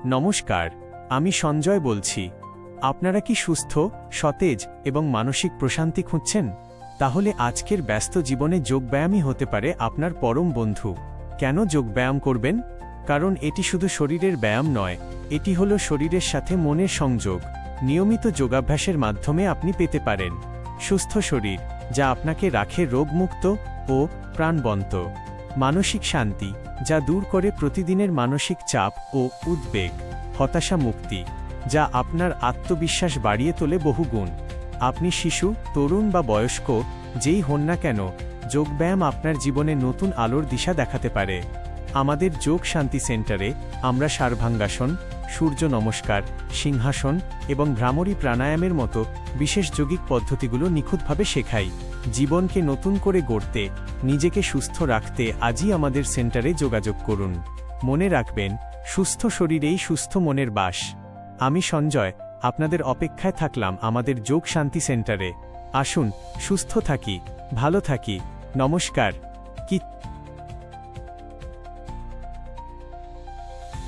নমস্কার, আমি সঞ্জয় বলছি। আপনারা কি সুস্থ, সতেজ এবং মানসিক প্রশান্তি খুঁজছেন? তাহলে আজকের ব্যস্ত জীবনে যোগব্যায়ামই হতে পারে আপনার পরম বন্ধু। কেন যোগব্যায়াম করবেন? কারণ এটি শুধু শরীরের ব্যায়াম নয়, এটি হলো শরীরের সাথে মনের সংযোগ। নিয়মিত যোগাভ্যাসের মাধ্যমে আপনি পেতে পারেন সুস্থ শরীর, যা আপনাকে রাখে রোগমুক্ত ও প্রাণবন্ত। মানসিক শান্তি, যা দূর করে প্রতিদিনের মানসিক চাপ ও উদ্বেগ। হতাশা মুক্তি, যা আপনার আত্মবিশ্বাস বাড়িয়ে তোলে বহুগুণ। আপনি শিশু, তরুণ বা বয়স্ক, যেই হন না কেন, যোগব্যায়াম আপনার জীবনে নতুন আলোর দিশা দেখাতে পারে। আমাদের যোগ শান্তি সেন্টারে আমরা সার্বাঙ্গাসন, সূর্য নমস্কার, সিংহাসন এবং ভ্রামরী প্রাণায়ামের মতো বিশেষ যোগিক পদ্ধতিগুলো নিখুঁতভাবে শেখাই। জীবনকে নতুন করে গড়তে, নিজেকে সুস্থ রাখতে আজই আমাদের সেন্টারে যোগাযোগ করুন। মনে রাখবেন, সুস্থ শরীরেই সুস্থ মনের বাস। আমি সঞ্জয়, আপনাদের অপেক্ষায় থাকলাম আমাদের যোগ শান্তি সেন্টারে। আসুন, সুস্থ থাকি, ভালো থাকি। নমস্কার। কি